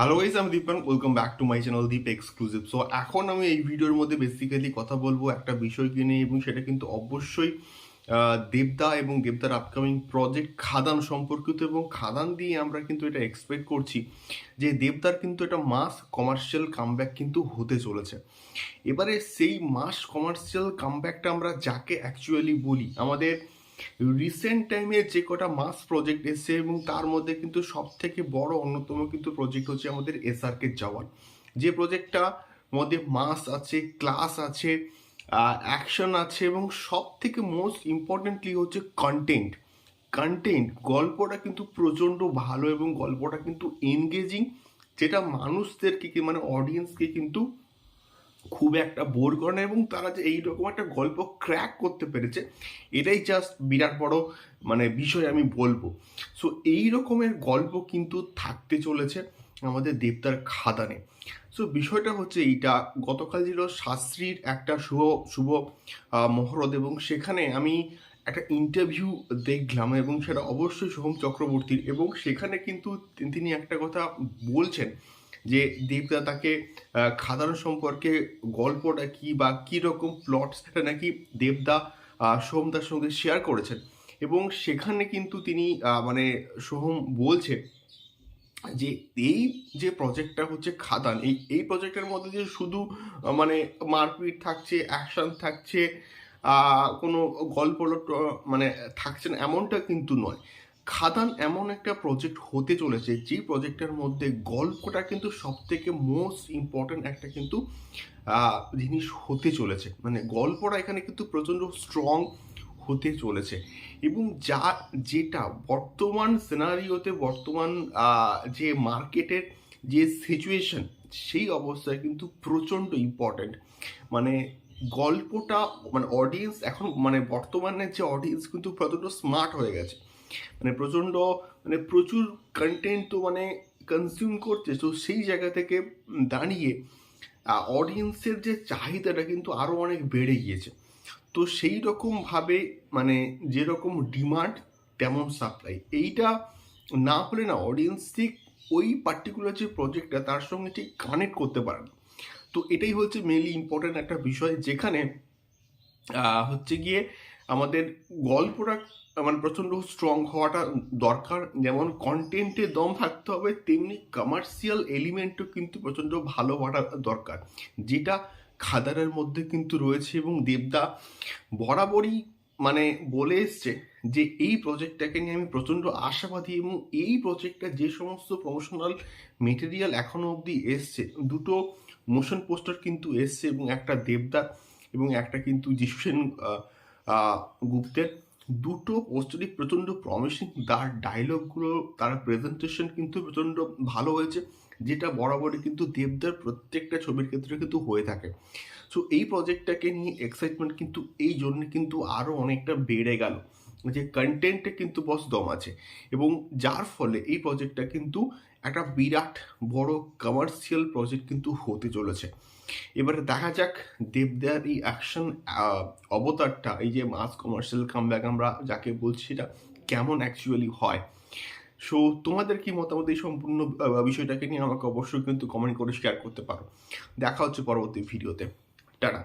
Hello guys, আমি Dipan. Welcome back to my channel Deep exclusive. So এখন আমি এই ভিডিওর মধ্যে বেসিক্যালি কথা বলবো একটা বিষয়কে নিয়ে, এবং সেটা কিন্তু অবশ্যই দেবদা এবং দেবদার আপকামিং প্রজেক্ট খাদান সম্পর্কিত। এবং খাদান দিয়ে আমরা কিন্তু এটা এক্সপেক্ট করছি যে দেবদার কিন্তু একটা মাস কমার্শিয়াল কামব্যাক কিন্তু হতে চলেছে। এবারে সেই মাস কমার্শিয়াল কামব্যাকটা আমরা যাকে অ্যাকচুয়ালি বলি, আমাদের রিসেন্ট টাইমে যে কটা মাস প্রজেক্ট এসছে এবং তার মধ্যে কিন্তু সব থেকে বড় অন্যতম কিন্তু প্রজেক্ট হচ্ছে আমাদের এসআরকে জওয়ান। যে প্রজেক্টটা মধ্যে মাস আছে, ক্লাস আছে, অ্যাকশন আছে, এবং সব থেকে মোস্ট ইম্পর্টেন্টলি হচ্ছে কন্টেন্ট। গল্পটা কিন্তু প্রচণ্ড ভালো এবং গল্পটা কিন্তু এনগেজিং, যেটা মানুষদেরকে মানে অডিয়েন্সকে কিন্তু খুব একটা বোর করে না। এবং তারা যে এইরকম একটা গল্প ক্র্যাক করতে পেরেছে, এটাই জাস্ট বিরাট বড় মানে বিষয় আমি বলবো। সো এই রকমের গল্প কিন্তু থাকতে চলেছে আমাদের দেবদার খাদানে। সো বিষয়টা হচ্ছে এইটা, গতকাল ছিল শাস্ত্রীর একটা শুভ মহরত, এবং সেখানে আমি একটা ইন্টারভিউ দেখলাম, এবং সেটা অবশ্যই সোহম চক্রবর্তীর। এবং সেখানে কিন্তু তিনি একটা কথা বলছেন যে দেবদা তাকে খাদান সম্পর্কে গল্পটা কি বা কী রকম প্লট, সেটা নাকি দেবদা সোহমদার সঙ্গে শেয়ার করেছেন। এবং সেখানে কিন্তু তিনি মানে সোহম বলছে যে এই যে প্রজেক্টটা হচ্ছে খাদান, এই প্রজেক্টের মধ্যে যে শুধু মানে মারপিট থাকছে, অ্যাকশন থাকছে, কোনো গল্প মানে থাকছে না, এমনটা কিন্তু নয়। খাদান এমন একটা প্রজেক্ট হতে চলেছে যে প্রজেক্টের মধ্যে গল্পটা কিন্তু সব থেকে মোস্ট ইম্পর্টেন্ট একটা কিন্তু জিনিস হতে চলেছে। মানে গল্পটা এখানে কিন্তু প্রচণ্ড স্ট্রং হতে চলেছে। এবং যেটা বর্তমান সিনারিওতে, বর্তমান যে মার্কেটের যে সিচুয়েশন, সেই অবস্থায় কিন্তু প্রচণ্ড ইম্পর্ট্যান্ট। মানে গল্পটা মানে অডিয়েন্স এখন মানে বর্তমানে যে অডিয়েন্স কিন্তু প্রচণ্ড স্মার্ট হয়ে গেছে, মানে প্রচণ্ড মানে প্রচুর কন্টেন্ট তো মানে কনজিউম করছে। তো সেই জায়গা থেকে দাঁড়িয়ে অডিয়েন্সের যে চাহিদাটা কিন্তু আরও অনেক বেড়ে গিয়েছে। তো সেই রকমভাবে মানে যেরকম ডিমান্ড তেমন সাপ্লাই, এইটা না হলে না অডিয়েন্স ঠিক ওই পার্টিকুলার যে প্রজেক্টটা তার সঙ্গে ঠিক কানেক্ট করতে পারে না। তো এটাই হচ্ছে মেনলি ইম্পর্টেন্ট একটা বিষয়, যেখানে হচ্ছে গিয়ে আমাদের গল্পটা মানে প্রচণ্ড স্ট্রং হওয়াটা দরকার। যেমন কন্টেন্টে দম থাকতে হবে, তেমনি কমার্শিয়াল এলিমেন্টও কিন্তু প্রচণ্ড ভালো হওয়াটা দরকার, যেটা খাদানের মধ্যে কিন্তু রয়েছে। এবং দেবদা বরাবরই মানে বলে এসছে যে এই প্রজেক্টটাকে নিয়ে আমি প্রচণ্ড আশাবাদী। এবং এই প্রজেক্টটা যে সমস্ত প্রমোশনাল মেটেরিয়াল এখনো অবধি এসছে, দুটো মোশন পোস্টার কিন্তু এসছে, এবং একটা দেবদা এবং একটা কিন্তু যিশু সেন গুপ্তের, দুটো পোস্টারই প্রচণ্ড প্রমিসিং। তার ডায়লগগুলো, তার প্রেজেন্টেশন কিন্তু প্রচণ্ড ভালো হয়েছে, যেটা বরাবরই কিন্তু দেবদার প্রত্যেকটা ছবির ক্ষেত্রে কিন্তু হয়ে থাকে। সো এই প্রজেক্টটাকে নিয়ে এক্সাইটমেন্ট কিন্তু এই জন্য কিন্তু আরও অনেকটা বেড়ে গেল, যে কন্টেন্টে কিন্তু বস দম আছে, এবং যার ফলে এই প্রজেক্টটা কিন্তু একটা বিরাট বড় কমার্শিয়াল প্রজেক্ট কিন্তু হতে চলেছে। এবারে দেখা যাক দেবদার এই অ্যাকশন অবতারটা, এই যে মাস কমার্শিয়াল কামব্যাক আমরা যাকে বলছি, সেটা কেমন অ্যাকচুয়ালি হয়। সো তোমাদের কি মতামত এই সম্পূর্ণ বিষয়টাকে নিয়ে আমাকে অবশ্যই কিন্তু কমেন্ট করে শেয়ার করতে পারো। দেখা হচ্ছে পরবর্তী ভিডিওতে। টাটা।